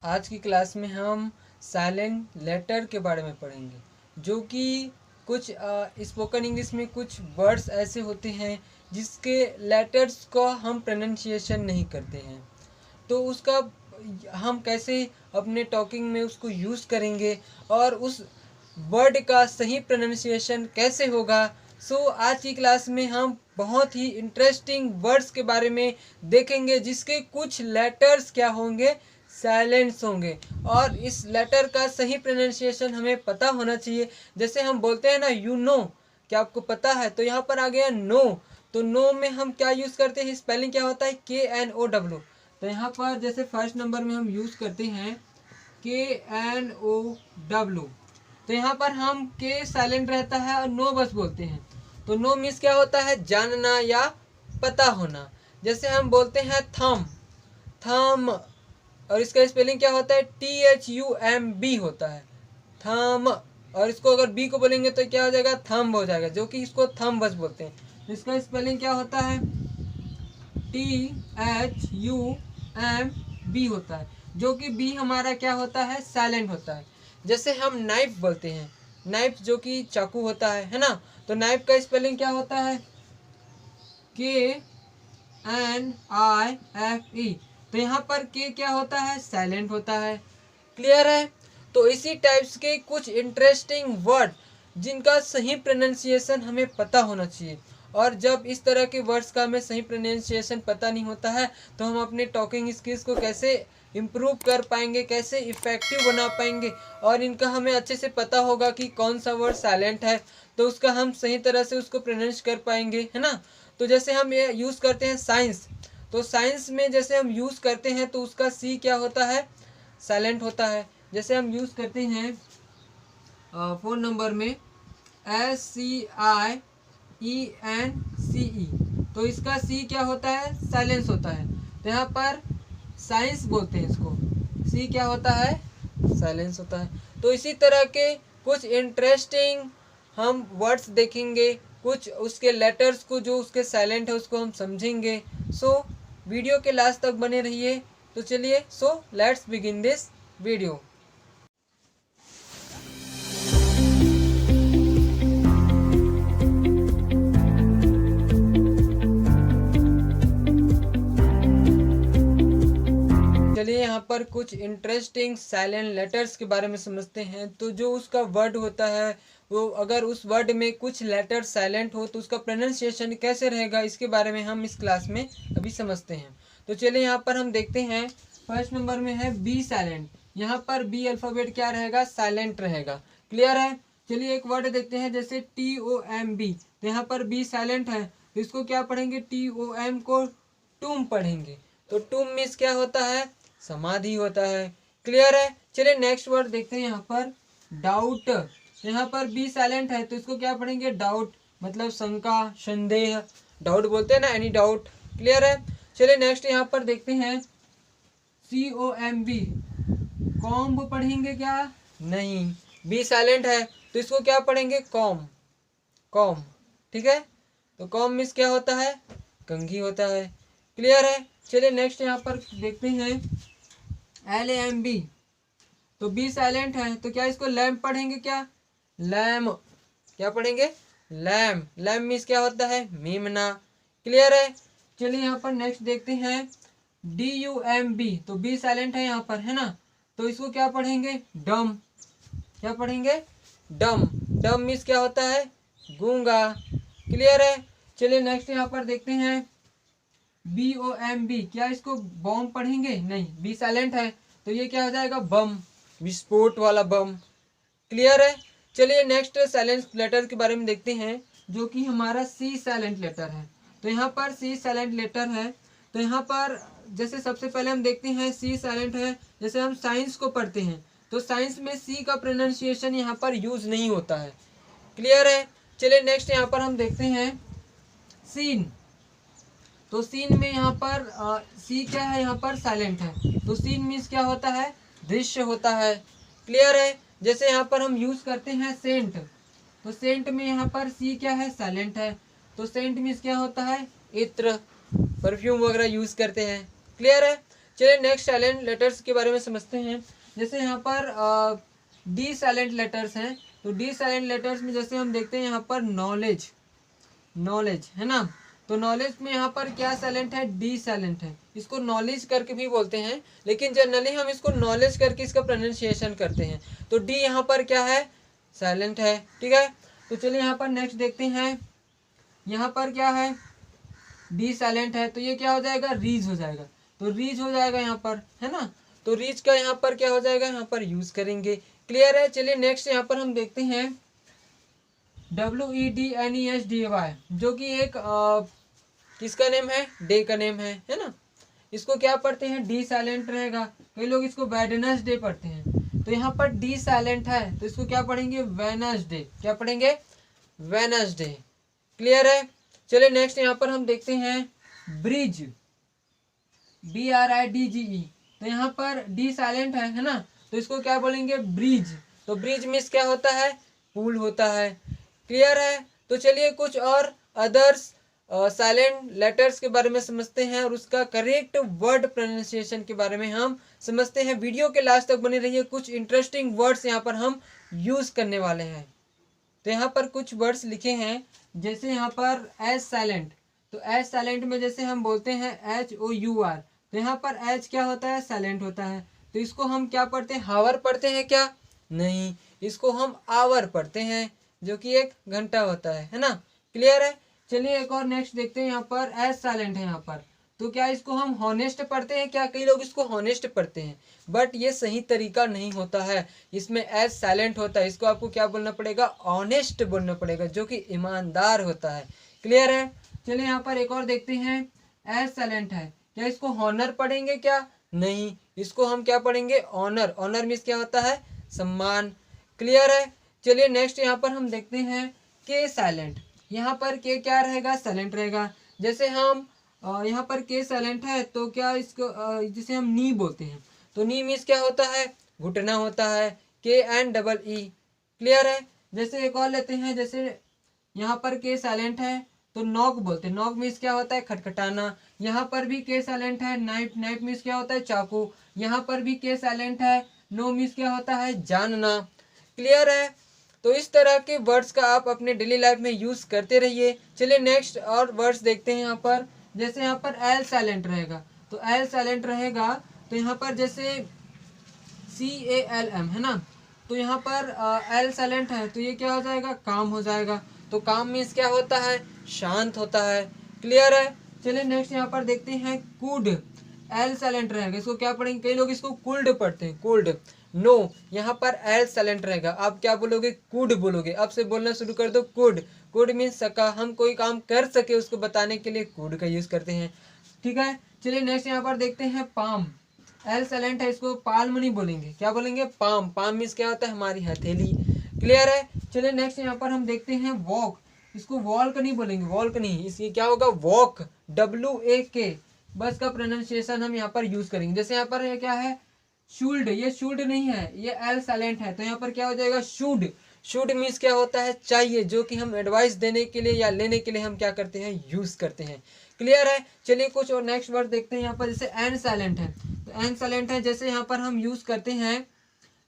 आज की क्लास में हम साइलेंट लेटर के बारे में पढ़ेंगे, जो कि कुछ स्पोकन इंग्लिश में कुछ वर्ड्स ऐसे होते हैं जिसके लेटर्स को हम प्रोनाउंसिएशन नहीं करते हैं। तो उसका हम कैसे अपने टॉकिंग में उसको यूज़ करेंगे और उस वर्ड का सही प्रोनाउंसिएशन कैसे होगा। आज की क्लास में हम बहुत ही इंटरेस्टिंग वर्ड्स के बारे में देखेंगे जिसके कुछ लेटर्स क्या होंगे, साइलेंस होंगे, और इस लेटर का सही प्रोनाउंसिएशन हमें पता होना चाहिए। जैसे हम बोलते हैं ना, यू नो, क्या आपको पता है? तो यहाँ पर आ गया नो। तो नो में हम क्या यूज़ करते हैं, स्पेलिंग क्या होता है, KNOW। तो यहाँ पर जैसे फर्स्ट नंबर में हम यूज़ करते हैं KNOW। तो यहाँ पर हम के साइलेंट रहता है और नो बस बोलते हैं। तो नो मीन्स क्या होता है, जानना या पता होना। जैसे हम बोलते हैं थम, थम, और इसका स्पेलिंग क्या होता है, THUMB होता है, थम। और इसको अगर बी को बोलेंगे तो क्या हो जाएगा, थम्ब हो जाएगा, जो कि इसको थम बस बोलते हैं। इसका स्पेलिंग क्या होता है, THUMB होता है, जो कि बी हमारा क्या होता है, साइलेंट होता है। जैसे हम नाइफ बोलते हैं, नाइफ जो कि चाकू होता है ना। तो नाइफ का स्पेलिंग क्या होता है, KNIFE। तो यहाँ पर के क्या होता है, साइलेंट होता है। क्लियर है? तो इसी टाइप्स के कुछ इंटरेस्टिंग वर्ड जिनका सही प्रोनाउंसिएशन हमें पता होना चाहिए। और जब इस तरह के वर्ड्स का हमें सही प्रोनाउंसिएशन पता नहीं होता है तो हम अपने टॉकिंग स्किल्स को कैसे इम्प्रूव कर पाएंगे, कैसे इफ़ेक्टिव बना पाएंगे, और इनका हमें अच्छे से पता होगा कि कौन सा वर्ड साइलेंट है, तो उसका हम सही तरह से उसको प्रोनाउंस कर पाएंगे, है ना। तो जैसे हम ये यूज़ करते हैं साइंस, तो साइंस में जैसे हम यूज़ करते हैं तो उसका सी क्या होता है, साइलेंट होता है। जैसे हम यूज़ करते हैं 4 नंबर में SCIENCE, तो इसका सी क्या होता है, साइलेंस होता है। तो यहाँ पर साइंस बोलते हैं इसको, सी क्या होता है, साइलेंस होता है। तो इसी तरह के कुछ इंटरेस्टिंग हम वर्ड्स देखेंगे, कुछ उसके लेटर्स को जो उसके साइलेंट है उसको हम समझेंगे। वीडियो के लास्ट तक बने रहिए। तो चलिए, लेट्स बिगिन दिस वीडियो। चलिए यहाँ पर कुछ इंटरेस्टिंग साइलेंट लेटर्स के बारे में समझते हैं। तो जो उसका वर्ड होता है, वो अगर उस वर्ड में कुछ लेटर साइलेंट हो तो उसका प्रोनाउंसिएशन कैसे रहेगा, इसके बारे में हम इस क्लास में अभी समझते हैं। तो चलिए यहाँ पर हम देखते हैं, फर्स्ट नंबर में है बी साइलेंट। यहाँ पर बी अल्फ़ाबेट क्या रहेगा, साइलेंट रहेगा। क्लियर है? चलिए एक वर्ड देखते हैं, जैसे TOMB। तो यहाँ पर बी साइलेंट है, तो इसको क्या पढ़ेंगे, TOM को टूम पढ़ेंगे। तो टूम मीन्स क्या होता है, समाधि होता है। क्लियर है? चलिए नेक्स्ट वर्ड देखते हैं, यहाँ पर डाउट। यहाँ पर बी साइलेंट है तो इसको क्या पढ़ेंगे, डाउट, मतलब शंका, संदेह, डाउट बोलते हैं ना, एनी डाउट। क्लियर है? चलिए नेक्स्ट यहाँ पर देखते हैं COMB, कॉम्ब पढ़ेंगे क्या, नहीं, बी साइलेंट है तो इसको क्या पढ़ेंगे, कॉम, कॉम। ठीक है? तो कॉम मीन्स क्या होता है, कंघी होता है। क्लियर है? चलिए नेक्स्ट यहाँ पर देखते हैं LAMB। तो बी साइलेंट है तो क्या इसको लैम्प पढ़ेंगे क्या, लैम, क्या पढ़ेंगे, लैम। लैम मीन्स क्या होता है, मेमना। क्लियर है? चलिए यहाँ पर नेक्स्ट देखते हैं DUMB। तो बी साइलेंट है यहाँ पर, है ना, तो इसको क्या पढ़ेंगे, डम, क्या पढ़ेंगे, डम। डम मीन्स क्या होता है, गूंगा। क्लियर है? चलिए नेक्स्ट यहाँ पर देखते हैं BOMB। क्या इसको बॉम्ब पढ़ेंगे, नहीं, बी साइलेंट है तो ये क्या हो जाएगा, बम, विस्फोट वाला बम। क्लियर है? चलिए नेक्स्ट साइलेंट लेटर के बारे में देखते हैं, जो कि हमारा सी साइलेंट लेटर है। तो यहाँ पर सी साइलेंट लेटर है, तो यहाँ पर जैसे सबसे पहले हम देखते हैं सी साइलेंट है। जैसे हम साइंस को पढ़ते हैं तो साइंस में सी का प्रोनाउंसिएशन यहाँ पर यूज नहीं होता है। क्लियर है? चलिए नेक्स्ट यहाँ पर हम देखते हैं सीन। तो सीन में यहाँ पर सी क्या है, यहाँ पर साइलेंट है, तो सीन मीन्स क्या होता है, दृश्य होता है। क्लियर है? जैसे यहाँ पर हम यूज करते हैं सेंट, तो सेंट में यहाँ पर सी क्या है, साइलेंट है, तो सेंट मीन्स क्या होता है, इत्र, परफ्यूम वगैरह यूज करते हैं। क्लियर है? चलिए नेक्स्ट साइलेंट लेटर्स के बारे में समझते हैं। जैसे यहाँ पर डी साइलेंट लेटर्स हैं, तो डी साइलेंट लेटर्स में जैसे हम देखते हैं यहाँ पर नॉलेज, नॉलेज है ना, तो नॉलेज में यहाँ पर क्या साइलेंट है, डी साइलेंट है। इसको नॉलेज करके भी बोलते हैं, लेकिन जनरली हम इसको नॉलेज करके इसका प्रोनाउंसिएशन करते हैं। तो डी यहाँ पर क्या है, साइलेंट है, ठीक है। तो चलिए यहाँ पर नेक्स्ट देखते हैं, यहाँ पर क्या है, डी साइलेंट है, तो ये क्या हो जाएगा, रीज हो जाएगा। तो रीज हो जाएगा यहाँ पर, है ना, तो रीज का यहाँ पर क्या हो जाएगा, यहाँ पर यूज करेंगे। क्लियर है। चलिए नेक्स्ट यहाँ पर हम देखते हैं WEDNESDY, जो कि एक किसका नेम है, डे का नेम है ना। इसको क्या पढ़ते हैं, डी साइलेंट रहेगा। कई लोग इसको वेडनेसडे पढ़ते हैं, तो यहाँ पर डी साइलेंट है, तो इसको क्या पढ़ेंगे, वेडनेसडे। क्या पढ़ेंगे, वेडनेसडे। क्लियर है। चलिए नेक्स्ट यहाँ पर हम देखते हैं ब्रिज, BRIDGE, तो यहाँ पर डी साइलेंट है ना, तो इसको क्या बोलेंगे, ब्रिज। तो ब्रिज मीन्स क्या होता है, पुल होता है। क्लियर है। तो चलिए कुछ और अदर्स साइलेंट लेटर्स के बारे में समझते हैं और उसका करेक्ट वर्ड प्रोनाउंसिएशन के बारे में हम समझते हैं। वीडियो के लास्ट तक बने रहिए, कुछ इंटरेस्टिंग वर्ड्स यहाँ पर हम यूज करने वाले हैं। तो यहाँ पर कुछ वर्ड्स लिखे हैं, जैसे यहाँ पर एच साइलेंट, तो एच साइलेंट में जैसे हम बोलते हैं HOUR, तो यहाँ पर एच क्या होता है, साइलेंट होता है। तो इसको हम क्या पढ़ते हैं, हावर पढ़ते हैं क्या, नहीं, इसको हम आवर पढ़ते हैं, जो कि एक घंटा होता है ना। क्लियर है। चलिए एक और नेक्स्ट देखते हैं, यहाँ पर एच साइलेंट है यहाँ पर, तो क्या इसको हम हॉनेस्ट पढ़ते हैं क्या, कई लोग इसको हॉनेस्ट पढ़ते हैं, बट ये सही तरीका नहीं होता है, इसमें एच साइलेंट होता है, इसको आपको क्या बोलना पड़ेगा, ऑनेस्ट बोलना पड़ेगा, जो कि ईमानदार होता है। क्लियर है। चलिए यहाँ पर एक और देखते हैं, एच साइलेंट है, क्या इसको हॉनर पढ़ेंगे क्या, नहीं, इसको हम क्या पढ़ेंगे, ऑनर। ऑनर मीन्स क्या होता है, सम्मान। क्लियर है। चलिए नेक्स्ट यहाँ पर हम देखते हैं के साइलेंट, यहाँ पर के क्या रहेगा, साइलेंट रहेगा। जैसे हम यहाँ पर के साइलेंट है, तो क्या इसको जिसे हम नी बोलते हैं, तो नी मीन्स क्या होता है, घुटना होता है, KNEE। क्लियर है। जैसे एक और लेते हैं, जैसे यहाँ पर के साइलेंट है, तो नॉक बोलते हैं, नॉक मीन्स क्या होता है, खटखटाना। यहाँ पर भी के साइलेंट है, नाइफ, नाइफ मीन्स क्या होता है, चाकू। यहाँ पर भी के साइलेंट है, नो मीन्स क्या होता है, जानना। क्लियर है। तो इस तरह के वर्ड्स का आप अपने डेली लाइफ में यूज करते रहिए। चलिए नेक्स्ट और वर्ड्स देखते हैं यहाँ पर, जैसे यहाँ पर एल साइलेंट रहेगा, तो एल साइलेंट रहेगा, तो यहाँ पर जैसे CALM है ना, तो यहाँ पर एल साइलेंट है, तो ये क्या हो जाएगा, काम हो जाएगा। तो काम मीन्स क्या होता है, शांत होता है। क्लियर है। चलिए नेक्स्ट यहाँ पर देखते हैं कुड, एल साइलेंट रहेगा, इसको क्या पढ़ेंगे, कई लोग इसको कुल्ड पढ़ते हैं, कुल्ड। नो, यहाँ पर एल साइलेंट रहेगा, आप क्या बोलोगे, कुड बोलोगे। अब से बोलना शुरू कर दो, कुड। कुड मीन्स सका, हम कोई काम कर सके उसको बताने के लिए कुड का यूज करते हैं। ठीक है। चलिए नेक्स्ट यहाँ पर देखते हैं पाम, एल साइलेंट है, इसको पाल्म नहीं बोलेंगे, क्या बोलेंगे, पाम। पाम मीन्स क्या होता है, हमारी हथेली। क्लियर है। चलिए नेक्स्ट यहाँ पर हम देखते हैं वॉक, इसको वॉल्क नहीं बोलेंगे, वॉल्क नहीं, इसकी क्या होगा, वॉक, WAK, बस का प्रोनाउंसिएशन हम यहाँ पर यूज करेंगे। जैसे यहाँ पर क्या है, शुल्ड, ये शुल्ड नहीं है, ये एल साइलेंट है, तो यहाँ पर क्या हो जाएगा, शुड। शुड मीन्स क्या होता है, चाहिए, जो कि हम एडवाइस देने के लिए या लेने के लिए हम क्या करते हैं, यूज करते हैं। क्लियर है। चलिए कुछ और नेक्स्ट वर्ड देखते हैं यहाँ पर, जैसे एन साइलेंट है, तो एन साइलेंट है, जैसे यहाँ पर हम यूज करते हैं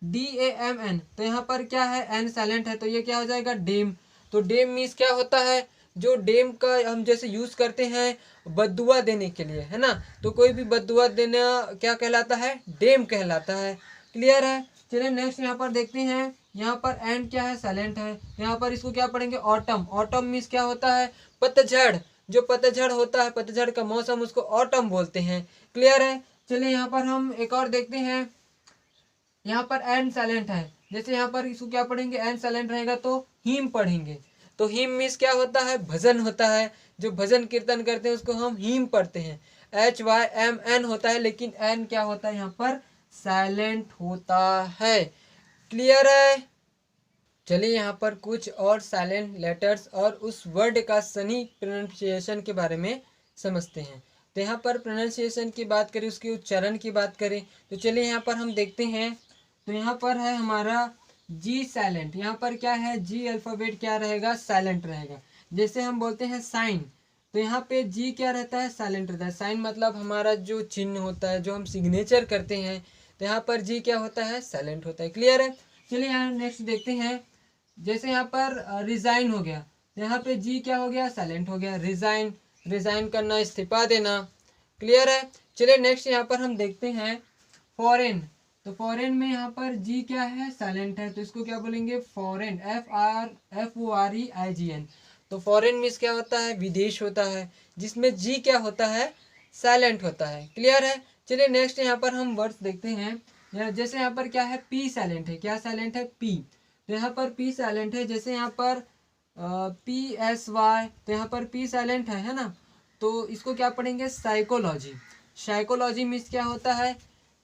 DAMN, तो यहाँ पर क्या है, एन साइलेंट है, तो ये क्या हो जाएगा, डेम। तो डेम मीन्स क्या होता है, जो डेम का हम जैसे यूज करते हैं बद्दुआ देने के लिए, है ना, तो कोई भी बद्दुआ देना क्या कहलाता है, डेम कहलाता है। क्लियर है। चलिए नेक्स्ट यहाँ पर देखते हैं, यहाँ पर एंड क्या है, साइलेंट है, यहाँ पर इसको क्या पढ़ेंगे, ऑटम। ऑटम मीन्स क्या होता है, पतझड़, जो पतझड़ होता है, पतझड़ का मौसम, उसको ऑटम बोलते हैं। क्लियर है। चलिए यहाँ पर हम एक और देखते हैं, यहाँ पर एन साइलेंट है, जैसे यहाँ पर इसको क्या पढ़ेंगे, एन साइलेंट रहेगा तो हिम पढ़ेंगे। तो हिम मीन्स क्या होता है, भजन होता है, जो भजन कीर्तन करते हैं उसको हम हिम पढ़ते हैं। HYMN होता है, लेकिन एन क्या होता है, यहाँ पर साइलेंट होता है। क्लियर है। चलिए यहाँ पर कुछ और साइलेंट लेटर्स और उस वर्ड का सही प्रोनाउंसिएशन के बारे में समझते हैं। तो यहाँ पर प्रोनाउंसिएशन की बात करें, उसके उच्चारण की बात करें, तो चलिए यहाँ पर हम देखते हैं, तो यहाँ पर है हमारा जी साइलेंट, यहाँ पर क्या है, जी अल्फ़ाबेट क्या रहेगा, साइलेंट रहेगा। जैसे हम बोलते हैं साइन, तो यहाँ पे जी क्या रहता है, साइलेंट रहता है। साइन मतलब हमारा जो चिन्ह होता है, जो हम सिग्नेचर करते हैं, तो यहाँ पर जी क्या होता है, साइलेंट होता है। क्लियर है। चलिए यहाँ नेक्स्ट देखते हैं। जैसे यहाँ पर रिजाइन हो गया, तो यहाँ पे जी क्या हो गया, साइलेंट हो गया। रिजाइन, रिजाइन करना, इस्तीफा देना। क्लियर है। चलिए नेक्स्ट यहाँ पर हम देखते हैं फॉरेन। तो फॉरेन में यहाँ पर जी क्या है, साइलेंट है, तो इसको क्या बोलेंगे, फॉरेन, FOREIGN। तो फॉरेन मीन्स क्या होता है, विदेश होता है, जिसमें जी क्या होता है, साइलेंट होता है। क्लियर है। चलिए नेक्स्ट यहाँ पर हम वर्ड्स देखते हैं। जैसे यहाँ पर क्या है, पी साइलेंट है। क्या साइलेंट है, पी। तो यहाँ पर पी साइलेंट है। जैसे यहाँ पर PSY, तो यहाँ पर पी साइलेंट है ना। तो इसको क्या पढ़ेंगे, साइकोलॉजी। साइकोलॉजी मीन्स क्या होता है,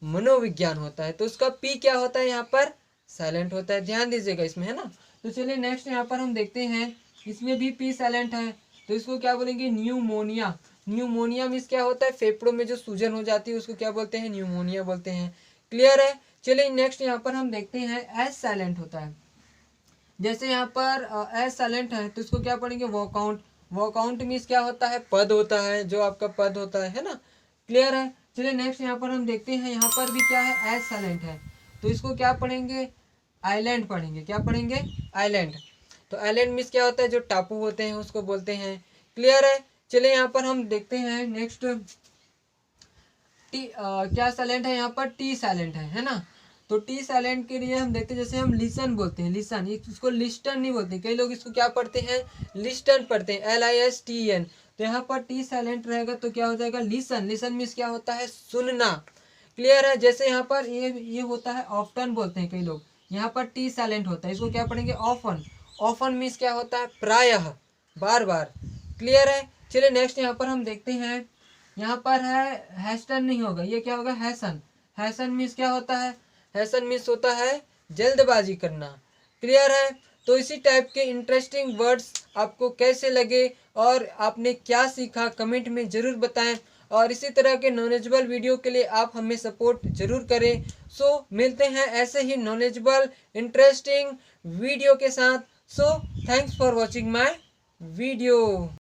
मनोविज्ञान होता है। तो उसका पी क्या होता है, यहाँ पर साइलेंट होता है। ध्यान दीजिएगा इसमें, है ना। तो चलिए नेक्स्ट यहाँ पर हम देखते हैं, इसमें भी पी साइलेंट है, तो इसको क्या बोलेंगे, न्यूमोनिया। न्यूमोनिया मीन्स क्या होता है, फेफड़ों में जो सूजन हो जाती है उसको क्या बोलते हैं, न्यूमोनिया बोलते हैं। क्लियर है। चलिए नेक्स्ट यहाँ पर हम देखते हैं, एस साइलेंट होता है। जैसे यहाँ पर एस साइलेंट है, तो इसको क्या पढ़ेंगे, वॉकआउट। वॉकआउट मीन्स क्या होता है, पद होता है, जो आपका पद होता है ना। क्लियर है। चलिए नेक्स्ट यहाँ पर हम देखते हैं, यहाँ पर भी क्या है, एस साइलेंट है, तो इसको क्या पढ़ेंगे, आइलैंड पढ़ेंगे। क्या पढ़ेंगे, आइलैंड। तो आइलैंड मीन्स क्या होता है, जो टापू होते हैं उसको बोलते हैं। क्लियर है। चलिए यहाँ पर हम देखते हैं नेक्स्ट, क्या साइलेंट है, यहाँ पर टी साइलेंट है ना। तो टी साइलेंट के लिए हम देखते हैं, जैसे हम लिसन बोलते हैं, लिसन, इसको लिस्टन नहीं बोलते, कई लोग इसको क्या पढ़ते हैं, लिस्टन पढ़ते हैं, LISTN। तो यहाँ पर टी साइलेंट रहेगा तो क्या हो जाएगा, लिसन। लिसन मीन्स क्या होता है, सुनना। क्लियर है। जैसे यहाँ पर ये होता है, ऑफ्टन बोलते हैं कई लोग, यहाँ पर टी साइलेंट होता है, इसको क्या पढ़ेंगे, ऑफन। ऑफन मीन्स क्या होता है, प्रायः, बार बार। क्लियर है। चलिए नेक्स्ट यहाँ पर हम देखते हैं, यहाँ पर है हैस्टन नहीं होगा, ये क्या होगा, हैसन। हैसन मीन्स क्या होता है, हैसन मीन्स होता है जल्दबाजी करना। क्लियर है। तो इसी टाइप के इंटरेस्टिंग वर्ड्स आपको कैसे लगे और आपने क्या सीखा, कमेंट में ज़रूर बताएं। और इसी तरह के नॉलेजेबल वीडियो के लिए आप हमें सपोर्ट जरूर करें। सो मिलते हैं ऐसे ही नॉलेजेबल इंटरेस्टिंग वीडियो के साथ। So thanks for watching my video.